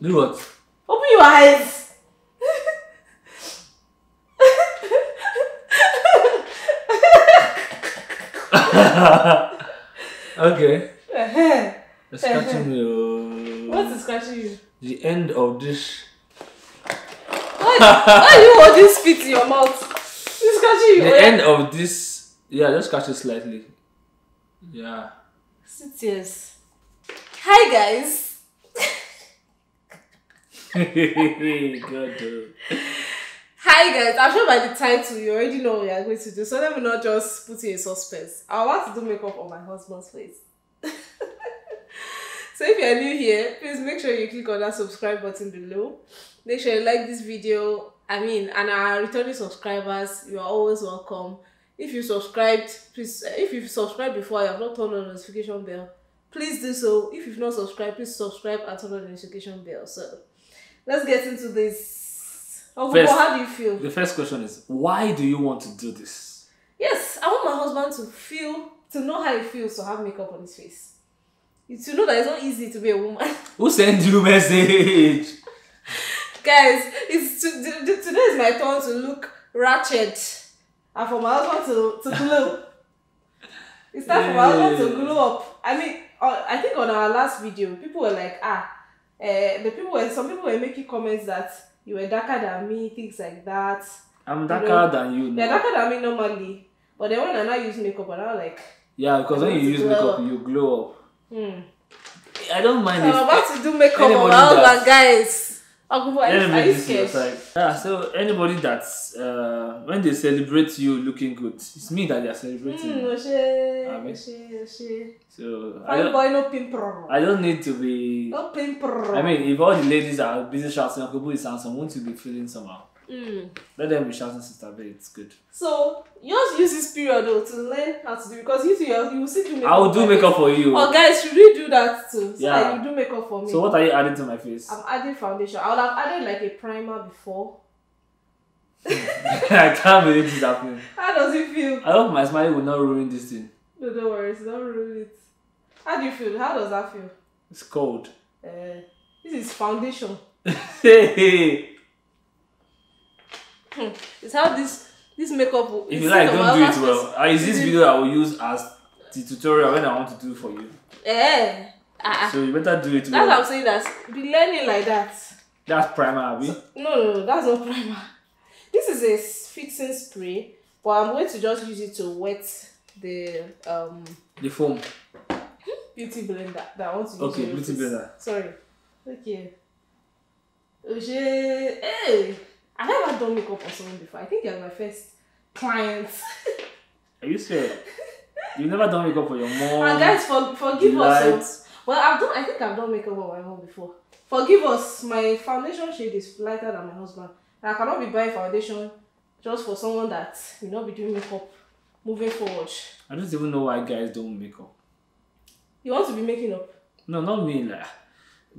Do what? Open your eyes. Okay. It's scratching you. What is scratching you? The end of this. Why are you holding spit in your mouth? It's scratching you. The end of this. Yeah, just scratch it slightly. Yeah. Sit yes. Hi guys. Good. Hi guys. I'm sure by the title you already know what we are going to do. So let me not just put you in suspense. I want to do makeup on my husband's face. So if you are new here, please make sure you click on that subscribe button below. Make sure you like this video. And our returning subscribers, you are always welcome. If you subscribed, please. If you've subscribed before, you have not turned on the notification bell, please do so. If you've not subscribed, please subscribe and turn on the notification bell. So let's get into this. First, how do you feel? The first question is, why do you want to do this? Yes, I want my husband to know how it feels to have makeup on his face. To know that it's not easy to be a woman. Who sent you message? Guys, today is my turn to look ratchet. And for my husband to glow. It's time for my husband to glow up. I think on our last video, people were like, some people were making comments that you were darker than me, things like that. I'm darker than you. You're darker than me normally. But then when I now use makeup, and I'm like... Yeah, because when you use makeup, you glow up. I don't mind so I'm about to do makeup on my husband, guys. Are you scared? Yeah, so anybody that's when they celebrate you looking good, it's me that they are celebrating. So I don't need to be. No pimper. If all the ladies are busy shouting, Uncle Boo is handsome, won't you be feeling somehow? Let them be shouting, sister, but it's good. So yours use this period though to learn how to do, because you will still do makeup. I will do makeup for you. Oh guys, should we do that too? So yeah. you do makeup for me. So what are you adding to my face? I'm adding foundation. I would have added like a primer before. I can't believe this is happening. How does it feel? I hope my smile will not ruin this thing. No, don't worry, it's not ruin it. How do you feel? How does that feel? It's cold. This is foundation. Hey. It's how this makeup will... If you like, don't do it well. Is this video I will use as the tutorial when I want to do for you. So you better do it well. That's what I'm saying, that be learning like that. That's primer, Abby? No, that's not primer. This is a fixing spray, but I'm going to just use it to wet the foam. Beauty blender that I want to use. Okay, beauty blender. Sorry. Okay. Hey! I've never done makeup on someone before. I think you're my first client. Are you serious? You've never done makeup for your mom? And guys, forgive us. Well, I think I've done makeup on my mom before. Forgive us. My foundation shade is lighter than my husband. And I cannot be buying foundation just for someone that will not be doing makeup moving forward. I don't even know why guys don't make up. You want to be making up? No, not me.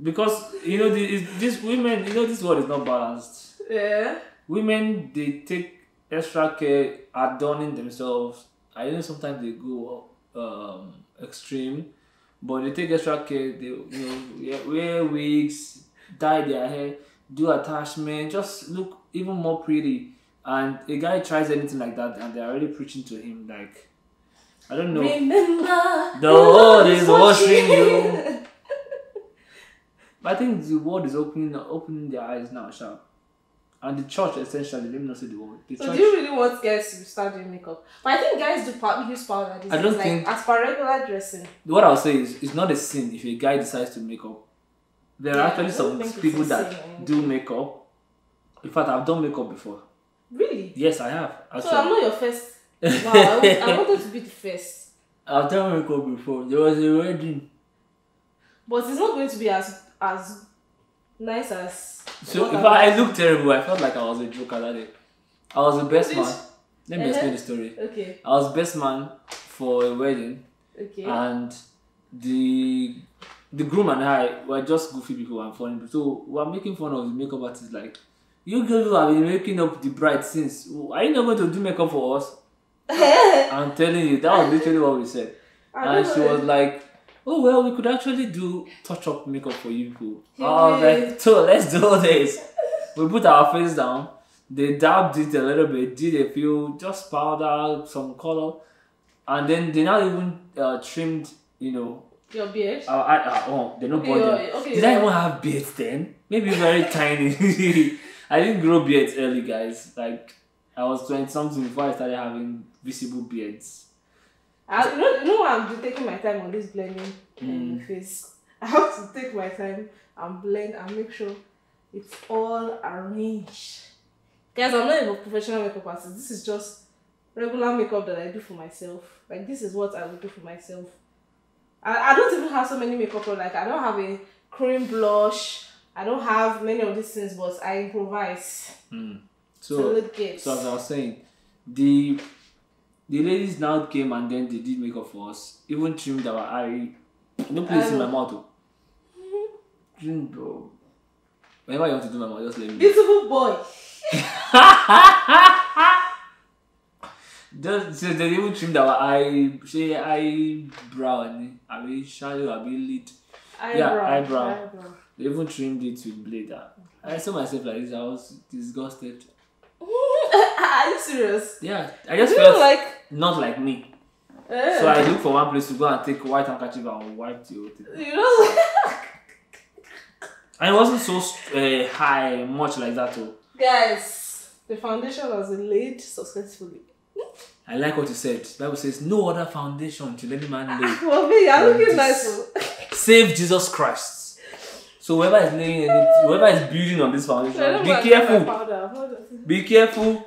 Because, these women, this world is not balanced. Yeah. Women, they take extra care adorning themselves. I know sometimes they go extreme, but they take extra care. They wear wigs, dye their hair, do attachment, just look even more pretty. And a guy tries anything like that, and they're already preaching to him like, I don't know. Remember, the Lord is watching you. But I think the world is opening their eyes now, sharp. And the church, essentially, let me not say the word. So do you really want guys to start doing makeup? But I think guys do use powder. I don't think... as per regular dressing. What I'll say is, it's not a sin if a guy decides to make up. There are actually some people that do makeup. In fact, I've done makeup before. Really? Yes, I have. Actually. So I'm not your first. Wow, I wanted to be the first. I've done makeup before. There was a wedding. But it's not going to be as nice as... So if I looked terrible, I felt like I was a joker that day. I was the best man. Let me explain the story. Okay. I was best man for a wedding. Okay. And the groom and I were just goofy people and funny. So we were making fun of the makeup artist like, you girls have been making up the bride since. Are you not going to do makeup for us? I'm telling you, that was literally what we said. And she was like, oh well, we could actually do touch-up makeup for you people. I was Yeah. like, so let's do this. We put our face down. They dabbed it a little bit, did a few, just powder, some color, and then they not even trimmed, you know. Your beard? They're not Okay, born your- then. okay, Did I even have beards then? Maybe very tiny. I didn't grow beards early, guys. Like, I was 20 something before I started having visible beards. You know why I'm taking my time on this blending on the face. I have to take my time and blend and make sure it's all arranged. Guys, I'm not even a professional makeup artist. This is just regular makeup that I do for myself. Like, this is what I would do for myself. I don't even have so many makeup products. Like, I don't have a cream blush. I don't have many of these things, but I improvise. So look good. as I was saying, the ladies now came and then they did makeup for us. Even trimmed our eye. No place in my mouth. Trimmed, bro. Whenever you want to do my mouth, just let me. Beautiful boy. Just so they even trimmed our eyebrow and I mean shadow, I mean lid. Eyebrow. They even trimmed it with blade. I saw myself like this. I was disgusted. Are you serious? Yeah, I just You felt like not like me. So I look for one place to go and take white handkerchief and wipe the whole thing. you know. And it wasn't so high, much like that too. Guys, the foundation was laid successfully. I like what you said. The Bible says, no other foundation till any man lay. Well, me, you're looking nice. Save Jesus Christ. So whoever is laying whoever is building on this foundation, be careful. Be careful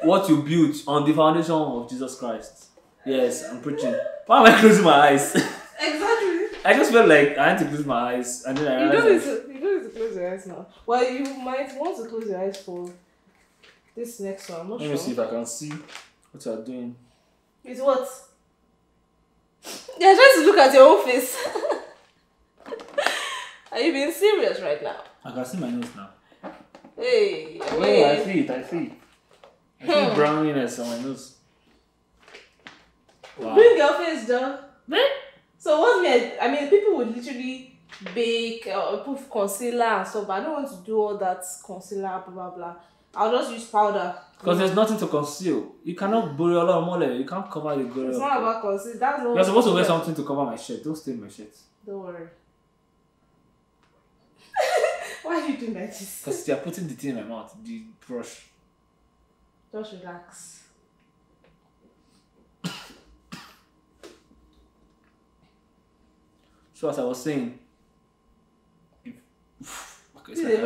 what you build on the foundation of Jesus Christ. Yes, I'm preaching. Why am I closing my eyes? Exactly. I just felt like I had to close my eyes and then I realized You don't need to close your eyes now. Well, you might want to close your eyes for this next one. I'm not let sure. me see if I can see what you are doing. It's what? You're trying to look at your own face. Are you being serious right now? I can see my nose now. Hey, Oh, I see it. I see browniness on my nose. Wow. Bring your face down. So what's me? I mean, people would literally bake or put concealer and stuff, but I don't want to do all that concealer, blah blah blah. I'll just use powder. Because there's nothing to conceal. You cannot bury a lot of mole. You can't cover the glory. It's not about concealer. That's not. You're supposed to wear something to cover my shirt. Don't stain my shirt. Don't worry. Why are you doing like this? Because you're putting the thing in my mouth. The brush. Just relax. So as I was saying, This is a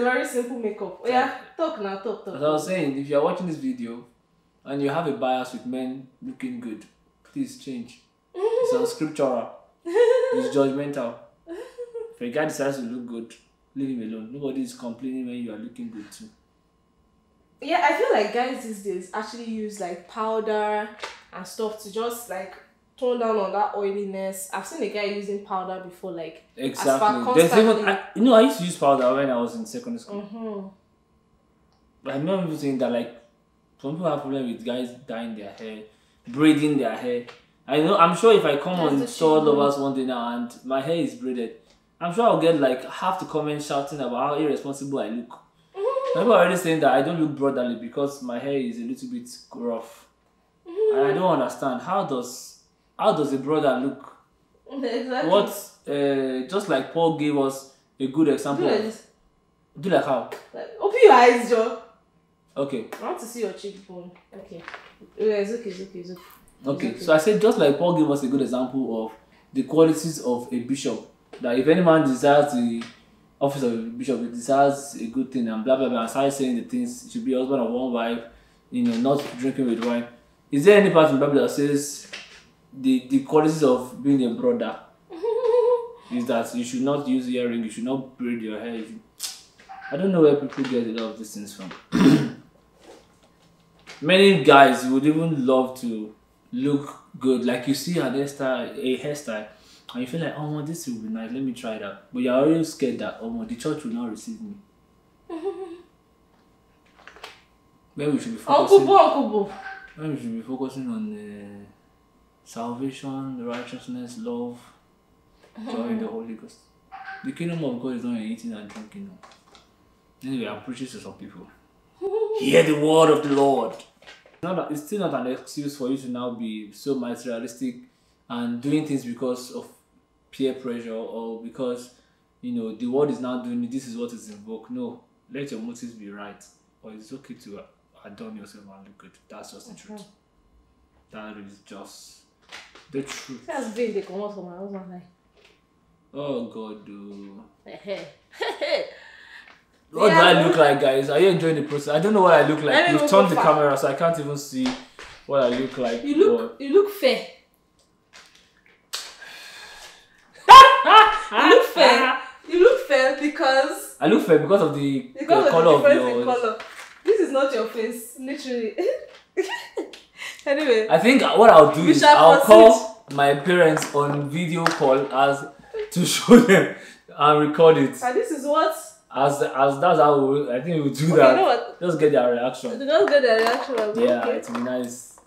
very simple makeup. Oh, yeah, talk now, talk. As I was saying, if you're watching this video and you have a bias with men looking good, please change. It's unscriptural. It's judgmental. If a guy decides to look good, leave him alone. Nobody is complaining when you are looking good too. Yeah, I feel like guys these days actually use like powder and stuff to just like tone down on that oiliness. I've seen a guy using powder before, like exactly. There's even I used to use powder when I was in secondary school. But I remember people saying that like some people have problem with guys dyeing their hair, braiding their hair. I'm sure if I come on Store Lovers one day now and my hair is braided, I'm sure I'll get like half the comments shouting about how irresponsible I look. People are already saying that I don't look brotherly because my hair is a little bit rough. And I don't understand. How does a brother look? Exactly. What just like Paul gave us a good example. Do like how? Like, open your eyes, Joe. Okay. I want to see your cheekbone. Okay. Yeah, it's okay. Okay. So I said just like Paul gave us a good example of the qualities of a bishop. That if any man desires the office of a bishop, he desires a good thing and blah blah blah, and started saying the things, it should be husband of one wife, not drinking with wine. Is there any part in the Bible that says the qualities of being a brother is that you should not use earring, you should not braid your hair? I don't know where people get a lot of these things from. Many guys would even love to look good, like you see a hairstyle, and you feel like, oh, this will be nice, let me try that. But you're already scared that, the church will not receive me. Maybe we should be focusing. Uncle Bo. Maybe we should be focusing on salvation, righteousness, love, joy in the Holy Ghost. The kingdom of God is not in eating and drinking. No. Anyway, I'm preaching to some people. Hear the word of the Lord. It's still not an excuse for you to now be so materialistic and doing things because of peer pressure or because the world is now doing it, this is what is in vogue. No, let your motives be right. Or it's okay to adorn yourself and look good. That's just the truth. That is just the truth. That's been the come out for my husband. Oh God, dude. What do I look like, guys? Are you enjoying the process? I don't know what I look like. You've turned the camera so I can't even see what I look like. You look fair. You look fair. You look fair because I look fair because of the color of yours. Color. This is not your face, literally. Anyway, I think what I'll do is I'll call my parents on video call as to show them and record it. And this is what. As that's how I think we'll do that. You know what? Just get their reaction. Just get their reaction. Yeah, okay. it'll be nice.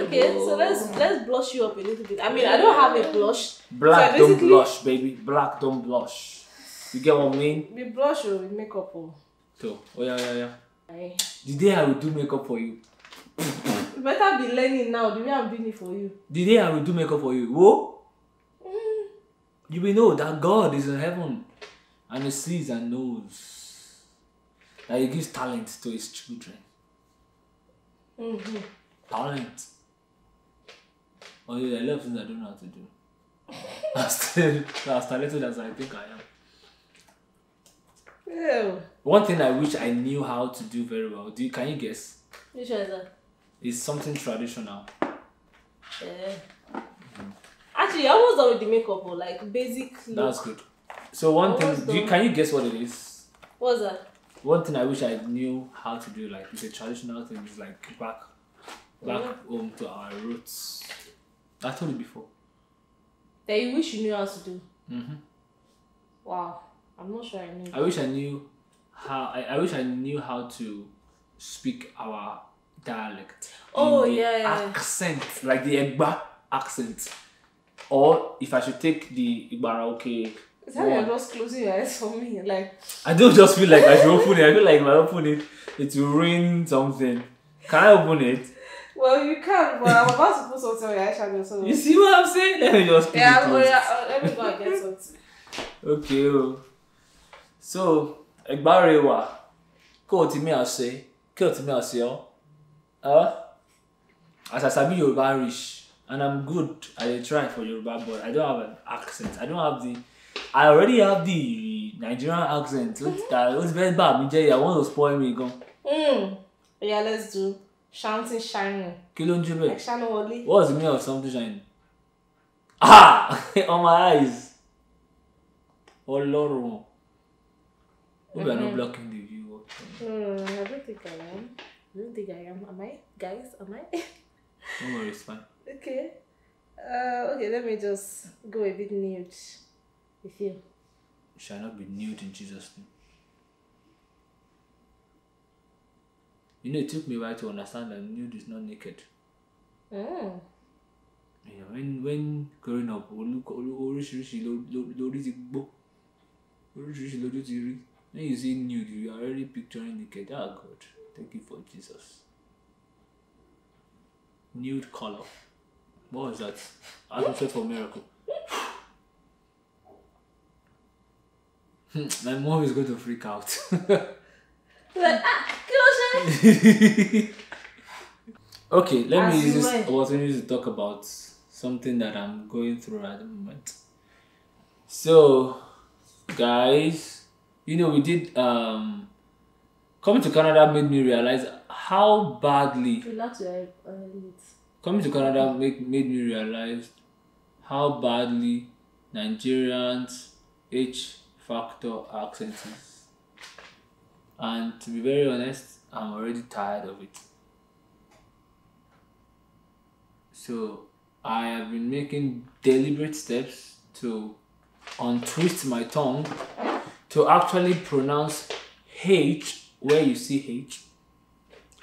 Okay, so let's blush you up a little bit. I mean, I don't have a blush. Black so don't blush, baby. Black don't blush. You get what I mean? We blush or we makeup or. So, yeah. Aye. The day I will do makeup for you. You better be learning now. The way I'm doing it for you. The day I will do makeup for you. Whoa. You will know that God is in heaven and He sees and knows that He gives talent to His children. Talent. Although there are a lot of things I don't know how to do. I'm still as talented as I think I am. Ew. One thing I wish I knew how to do very well. Can you guess? Which one is that? It's something traditional. Actually, you're almost done with the makeup or like basic look. That's good. So one thing, can you guess what it is? What's that? One thing I wish I knew how to do, like it's a traditional thing, is like back home to our roots. I told you before. That you wish you knew how to do. Mm-hmm. Wow, I'm not sure I knew. I wish I knew how. I wish I knew how to speak our dialect. Oh in the yeah. Accent, like the Egba accent. Or if I should take the Igbaraoke. Is that you're just closing your eyes for me? Like I don't just feel like I should open it. I feel like if I open it, it will ruin something. Can I open it? Well, you can, but I'm about to put something on your eyeshadow. So You see what I'm saying? Let me just keep it closed. Let me go and get something. Okay. So, Egbarewa. Ko ti mi ase. Ko ti mi ase o. As I sabi Yoruba rich. And I'm good. I try for Yoruba, but I don't have an accent. I already have the Nigerian accent. It's very bad. I want to spoil me. Go. Yeah, let's do shouting shining. Like shining only. What's the meaning of something shining? On my eyes. Oh Lord. Maybe I'm not blocking the view. No, I don't think I am. Am I? Guys, am I? Don't worry, it's fine. Okay. Okay, let me just go a bit nude with you. You shall not be nude in Jesus' name. It took me a while to understand that nude is not naked. Mm. Yeah, when growing up, when you see nude, you are already picturing naked. Ah, God, thank you for Jesus. Nude color. What was that? I was for miracle. My mom is going to freak out. Like, Okay, let me use this opportunity to talk about something that I'm going through at the moment. So, guys, we did coming to Canada made me realize how badly coming to Canada made me realize how badly Nigerians H-factor accent is. And to be very honest, I'm already tired of it. So I have been making deliberate steps to untwist my tongue to actually pronounce H where you see H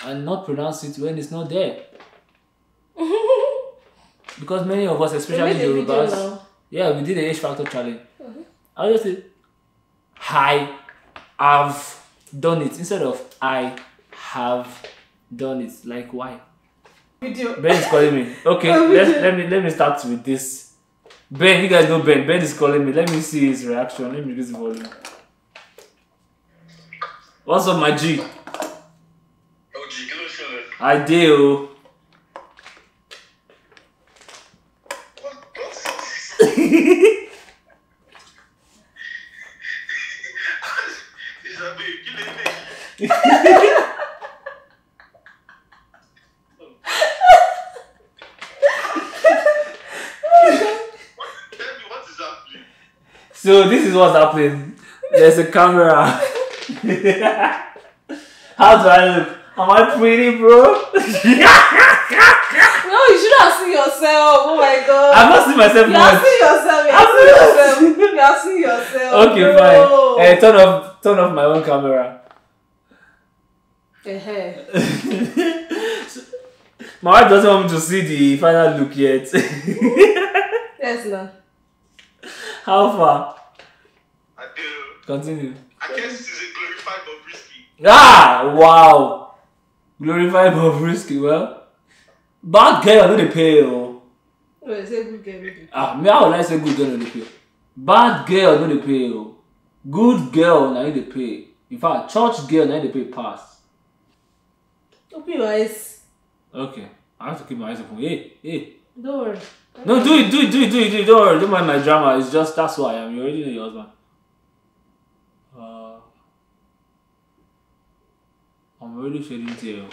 and not pronounce it when it's not there. Because many of us, especially Yorubas, yeah, we did the H Factor challenge. I just say, I have done it instead of I have done it. Like, why? Video. Ben is calling me. Okay, let me start with this. Ben, you guys know Ben. Ben is calling me. Let me see his reaction. Let me reduce the volume. What's up, my G? Oh, G, get us I do. So this is what's happening. There's a camera. How do I look? Am I pretty, bro? No, you should have seen yourself. Oh my god. I've not seen myself. You have seen yourself. You have seen yourself. Okay, bro. fine. Turn off my own camera. My wife doesn't want me to see the final look yet. Yes, no. How far? I do. Continue. I guess this is a glorified Bobrisky. Ah, wow. Glorified Bobrisky. Well, bad girl no dey pay. Oh. Wait, say good girl. Ah, me how would I say good girl no dey pay? Bad girl no dey pay. Oh. Good girl na dey pay. In fact, church girl na dey pay pass. Open your eyes. Okay, I have to keep my eyes open. Hey. Don't worry. No, do it. Don't worry. Don't mind my drama. It's just that's who I am. You already know your husband. I'm already shedding tears.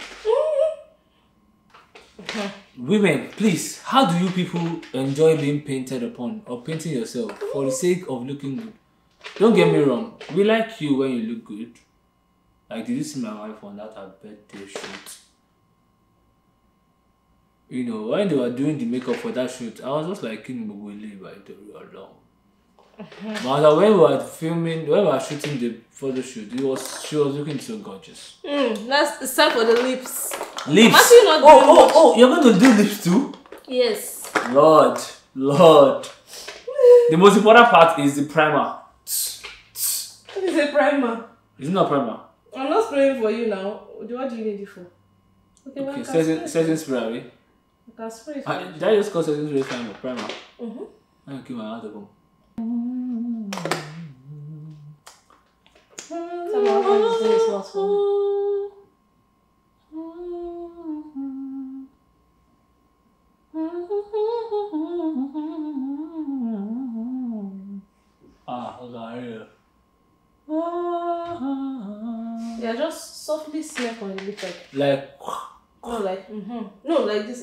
Women, please, how do you people enjoy being painted upon or painting yourself for the sake of looking good? Don't get me wrong. We like you when you look good. Like, did you see my wife on that her birthday shoot? You know, when they were doing the makeup for that shoot, I was just like, King Bugwele by the real long. But when we were filming, when we were shooting the photo shoot, she was looking so gorgeous. It's time for the lips. Lips? Oh, you're going to do lips too? Yes. Lord. The most important part is the primer. What is a primer? It's not primer. I'm not spraying for you now. What do you need it for? Okay, setting spray, right? I can spray it for you. Did I just call setting spray primer? I can keep my hand open. Someone else is doing this last one. Okay. Yeah, just softly smack on the lip like. No, like No, like this.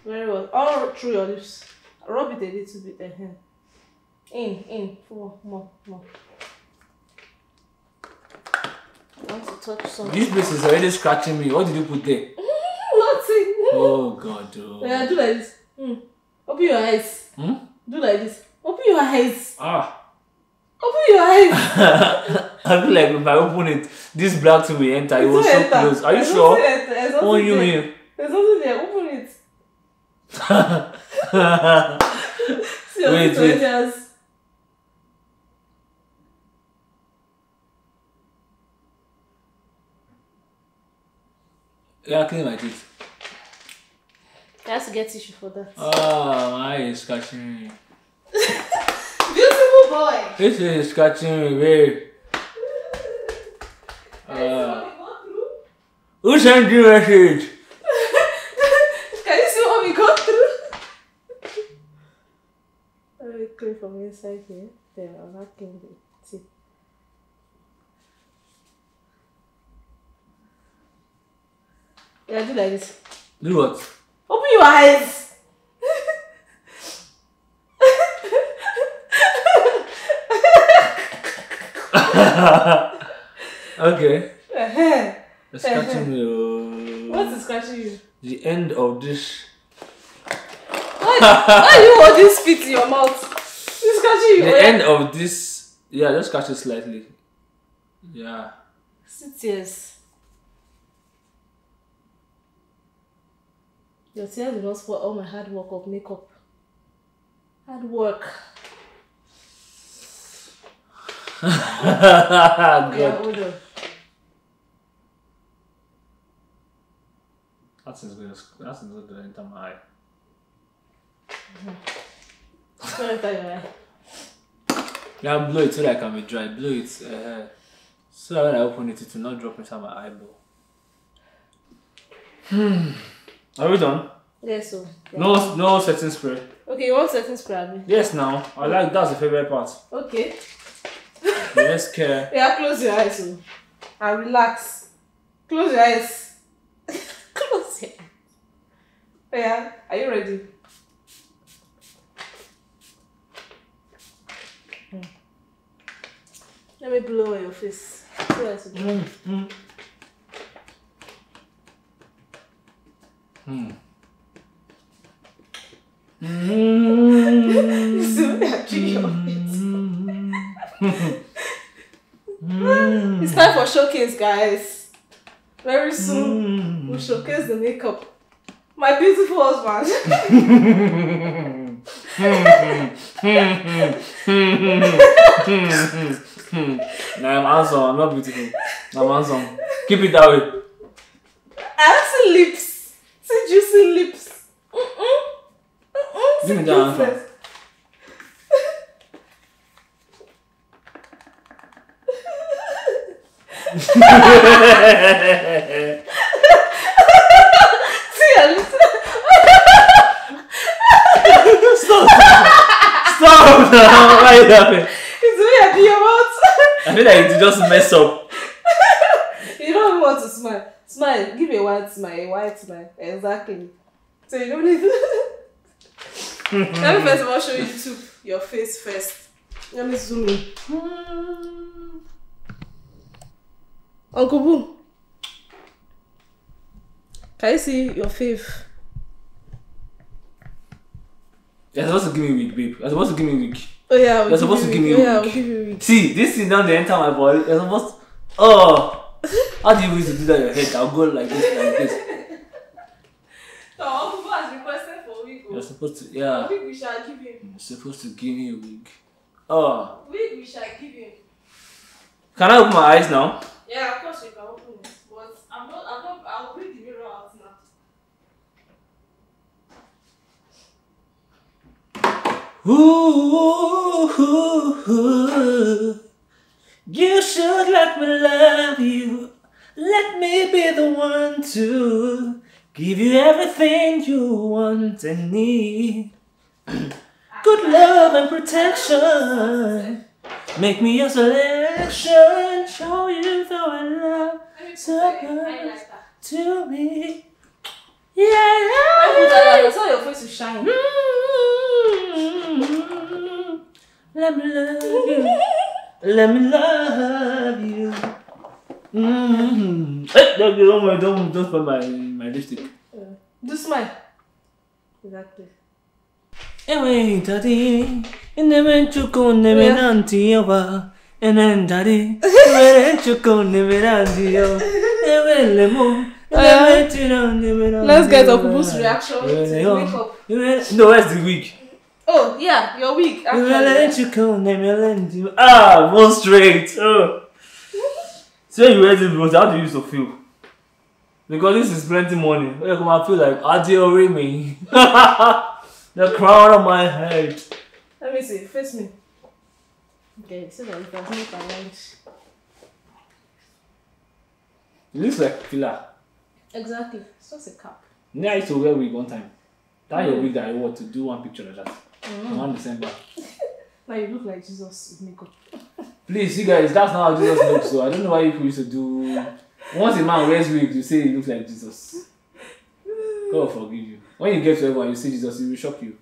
Very well. All through your lips. Rub it a little bit. In. More. I want to touch something. This place is already scratching me. What did you put there? Nothing. Oh God. Oh. Yeah, do like this. Open your eyes. Do like this. Open your eyes. Open your eyes. I feel like if I open it, this black thing will enter. It was so close. Are you sure? What you mean? There's nothing there. Open it. See, wait. Yeah, clean my teeth. I have to get tissue for that. Oh, my eye is scratching me. Beautiful boy. This is scratching me, babe. Who sent you a message? Can you see what we go through? Let me clean from inside here. Then I'm not cleaning the teeth. Yeah, do like this. Do what? Open your eyes. Okay. It's scratching me. What is scratching you? The end of this. Why you holding spit in your mouth? It's scratching you. The end of this. Yeah, just scratch it slightly. Yeah. Sit, yes. Your tears will not spoil all my hard work of makeup. Hard work. God. Yeah, hold on. That's not going to enter my eye. It's gonna enter your eye. Yeah, blow it so that I can be dry. Blow it. So that when I open it, it will not drop inside my eyeball. Are we done? Yes, so. Yeah. No setting spray. Okay, you want setting spray, Abi? Yes, now. I like that's the favorite part. Okay. Yes, care. Yeah, close your eyes, so. And relax. Close your eyes. Close your eyes. Yeah, are you ready? Let me blow on your face. So that's it. So that your face. It's time for showcase, guys. Very soon, we'll showcase the makeup. My beautiful husband. Nah, I'm handsome. I'm not beautiful. I'm handsome. Keep it that way. I see lips. See juicy lips. Give me that answer. See your lips. Stop now. Why are you laughing? It's weird. Your mouth. I feel like you just mess up. You don't even want to smile. Smile. Give me a white smile. A white smile. Exactly. So you don't need to. Let me first of all show you your face first. Let me zoom in. Uncle Boo. Can you see your fave? You're supposed to give me wig, babe. You're supposed to give me wig. Oh yeah, You're supposed to give me a wig. Yeah, wig. I'll give you a wig. See, this thing down the enter my body. You're supposed to... Oh! How do you wish to do that in your head? I'll go like this, like this. So Uncle Boo has requested for a wig. You're supposed to... Yeah. Wig we shall give him. You're supposed to give me a wig. Oh. Wig we shall give him. Can I open my eyes now? Yeah, of course you can open it. But I'll bring the mirror out now. Ooh, you should let me love you. Let me be the one to give you everything you want and need. Good love and protection. Make me your selection. Show you the way love supposed to be. Yeah. I saw your face will shine. Let me love you. Let me love you. Hey, don't put my lipstick. Do smile. Exactly. Anyway, daddy, and then you go never nanti over. And then daddy, when you go never nanti over. Let's get Uncle Boo's reaction to makeup. No, where's the wig? Oh, yeah, your wig. Ah, more straight. Oh. So you wear this bros, how do you used to feel? Because this is plenty money. I feel like Adi me. The crown of my head. Let me see, face me. Okay, so that you can make a lunch. It looks like filler. Exactly, it's just a cap. I used to wear wig one time. That your wig that I wore to do one picture like that. On December. Now you look like Jesus with makeup. Please, you guys, that's not how Jesus looks. So I don't know why people used to do. Once a man wears wig, you say he looks like Jesus. God will forgive you. When you get to heaven and you see Jesus, he will shock you.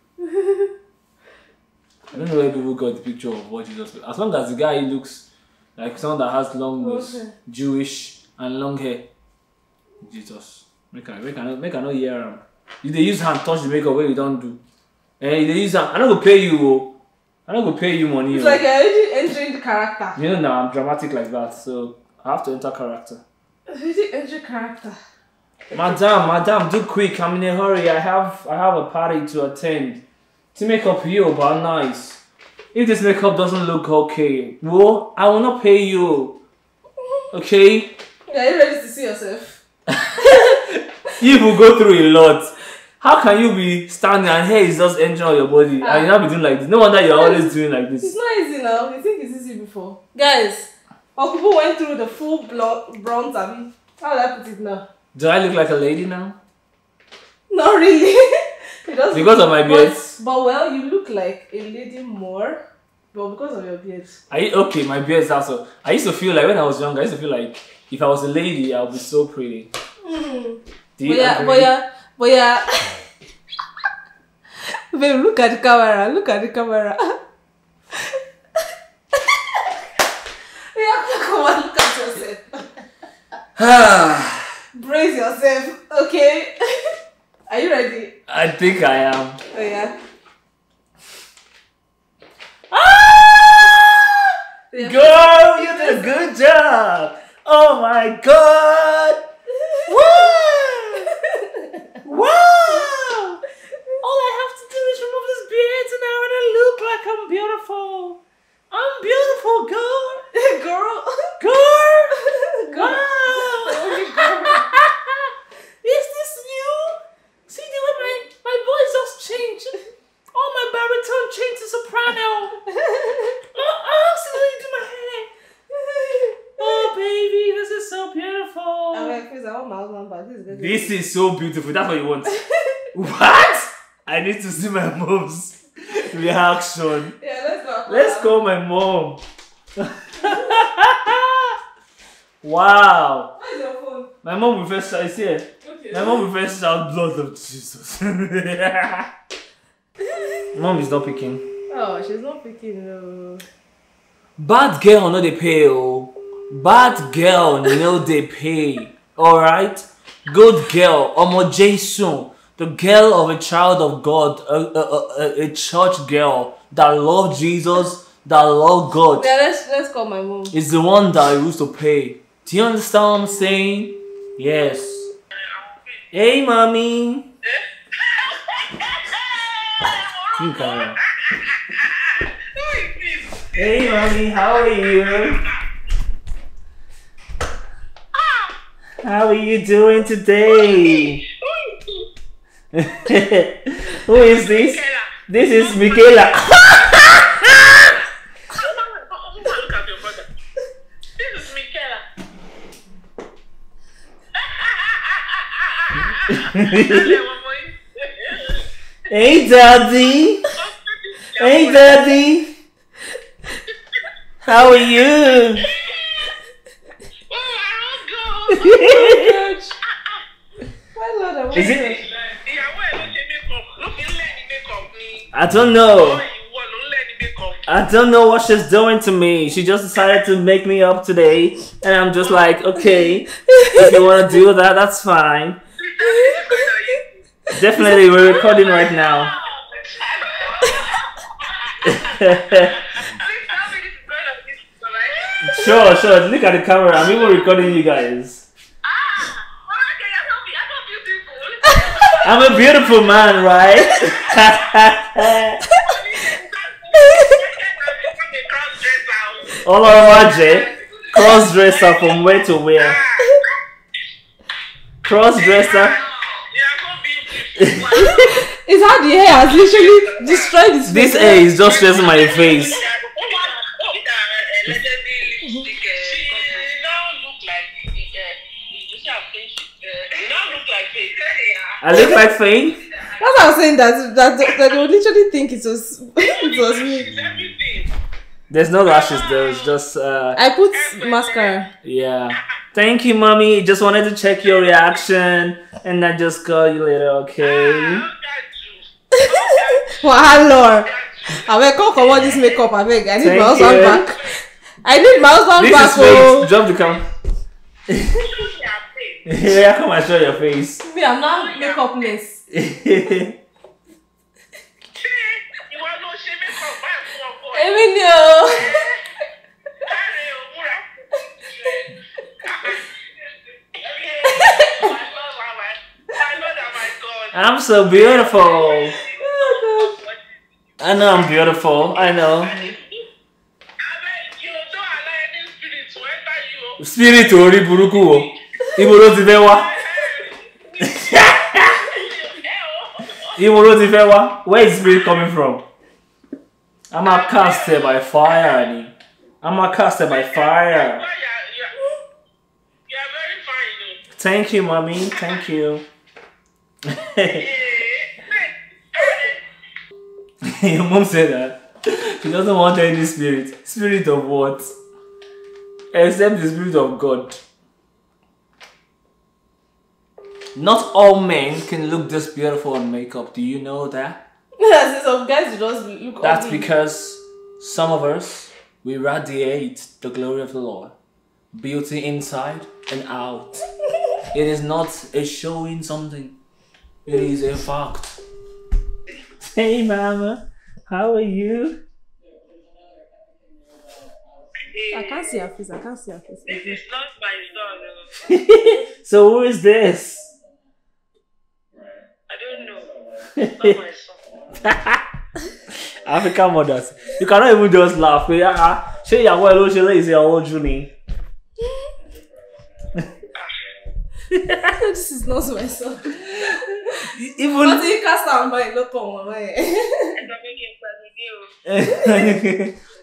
I don't know where people got the picture of what Jesus looks. As long as the guy looks like someone that has long nose, Jewish, and long hair, Jesus. Make I not hear him. If they use hand touch the makeup where you don't do. And they use hand, I'm not gonna pay you. Oh. I'm not gonna pay you money. It's like you're already entering the character. You know now I'm dramatic like that, so I have to enter character. Really enter character. Madam, do quick. I'm in a hurry. I have a party to attend. To make up you, but nice. If this makeup doesn't look okay, well, I will not pay you. Okay? Are you ready to see yourself? You will go through a lot. How can you be standing and hair is just entering on your body and you not be doing like this? No wonder you're always doing like this. It's not easy now. You think it's easy before. Guys, our people went through the full bronze. How will I put it now? Do I look like a lady now? Not really. Because of my beard? But well, you look like a lady more. But because of your beard. Okay, my beard is also. I used to feel like when I was younger, I used to feel like if I was a lady, I would be so pretty. Do you agree? But yeah. Babe, look at the camera. Look at the camera. Yeah, come on, look at yourself. Brace yourself, okay? Are you ready? I think I am. Oh yeah. Girl, you did a good job. Oh my god. Wow! All I have to do is remove this beard and I already look like I'm beautiful. I'm beautiful, girl. Girl. Is this new? See the way my voice just changed. Oh, my baritone changed to soprano. See how you do my hair. Oh, baby, this is so beautiful. This is so beautiful. That's what you want. What? I need to see my mom's reaction. Yeah, let's call my mom. Wow. Where's your phone? My mom will first shout. See it? Okay. My mom will first shout, blood of Jesus. Mom is not picking. Oh, she's not picking. No. Bad girl, no they pay. Oh. Bad girl, no they pay. Alright? Good girl, Omo Jason. The girl of a child of God. A church girl that loves Jesus, that loves God. Yeah, let's call my mom. It's the one that I used to pay. Do you understand what I'm saying? Yes. Hey, mommy. You can. Hey, mommy, how are you? How are you doing today? Who is this? This is Michaela. Hey, daddy. Hey, daddy. How are you? Is it? I don't know. I don't know what she's doing to me. She just decided to make me up today, and I'm just like, okay, if you want to do that, that's fine. Definitely, we're recording right now. Sure. Look at the camera. I'm even recording you guys. I'm a beautiful man, right? All over J. Cross-dresser from where to where? Cross-dresser. It's how the hair has literally destroyed his face. This hair is just stressing my face. I look like Faye? That's what I was saying, that they would literally think it was me. There's no lashes though, it's just I put mascara. Yeah. Thank you, mommy. Just wanted to check your reaction and I just call you later, okay? Wow, I will come on this makeup, I beg. I need my husband back. I need my husband back. Oh. Drop the camera. Yeah, come and show your face. Me, I'm not makeupless. Emilio. I'm so beautiful. I know I'm beautiful. I know. Spirit ori buruku o. Ibo ló ti fẹ́ wá. Ibo ló ti fẹ́ wá. Where is spirit coming from? I'm a caster by fire, honey. I'm a caster by fire. You are very fine. Thank you, mommy. Thank you. Your mom said that. She doesn't want any spirit. Spirit of what? Except the spirit of God. Not all men can look this beautiful on makeup. Do you know that? Some guys just look That's ugly. because some of us, we radiate the glory of the Lord. Beauty inside and out. It is not a showing something. It is a fact. Hey mama, how are you? I can't see her face. I can't see her face. It's not my son. So who is this? I don't know. It's not my son. African mothers. You cannot even just laugh. Say your well, is your old journey. This is not my son. Even But you can't stand by look on my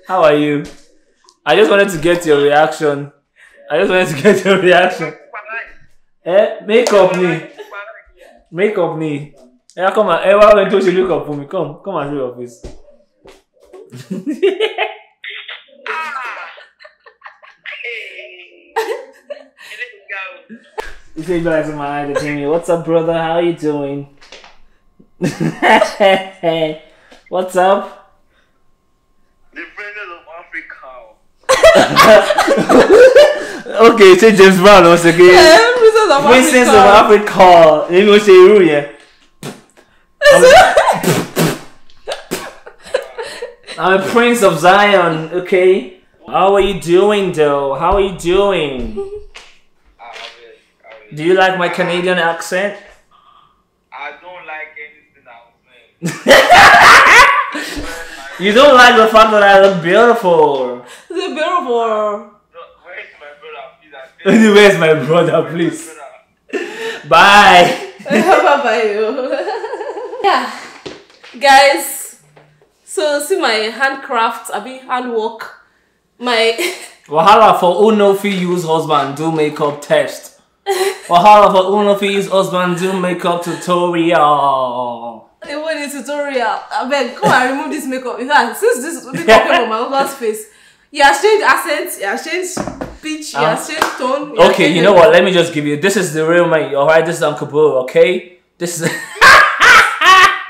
how are you? I just wanted to get your reaction. Makeup me. Makeup me. Yeah, come on. Why don't you look up for me? Come and show your face. You say you like some eye to me. What's up, brother? How you doing? What's up? The president of Africa. Okay, say James Brown once again. Princess of Africa. Let me say you, yeah. I'm a prince of Zion, okay? How are you doing, though? How are you doing? Do you like my Canadian accent? I don't like anything I'm saying. You don't like the fact that I look beautiful. Is it beautiful? Where's my brother, please? Where's my brother, please? Bye. Bye-bye. Yeah. Guys, so see my handcraft, handwork. My Wahala for who no fit use husband do makeup test. Wahala for who no fit use husband do makeup tutorial. even in tutorial. I beg, come and remove this makeup. In fact, since this will be talking about my husband's face, he has changed accent, he has changed pitch, he has changed tone. Okay, you know what? Let me just give you. This is the real me. Alright, this is Uncle Boo, okay? This is.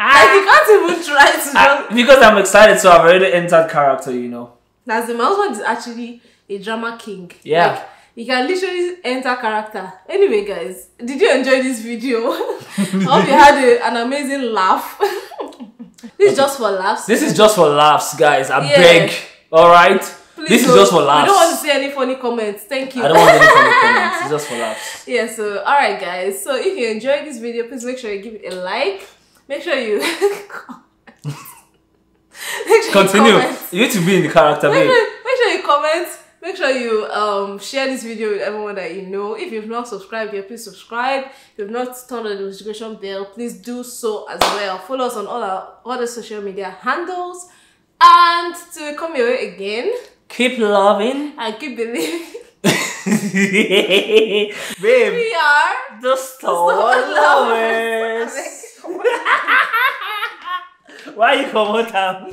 Like, you can't even try to just. Because I'm excited, so I've already entered character, you know. That's the my husband is actually a drama king. Yeah. Like, he can literally enter character. Anyway, guys, did you enjoy this video? I hope you had an amazing laugh. This is just for laughs. This is just for laughs, guys. I beg. Alright? Please This is just for laughs. We don't want to see any funny comments. Thank you. I don't want any funny comments. It's just for laughs. Yeah, so alright guys. So if you enjoyed this video, please make sure you give it a like. Make sure you Continue. You comment. You need to be in the character, Make babe. sure you comment. Make sure you share this video with everyone that you know. If you've not subscribed yet, please subscribe. If you've not turned on the notification bell, please do so as well. Follow us on all our other social media handles. And to come your way again, Keep loving. and keep believing. Babe, We are the Stalwart lovers. Why you come out?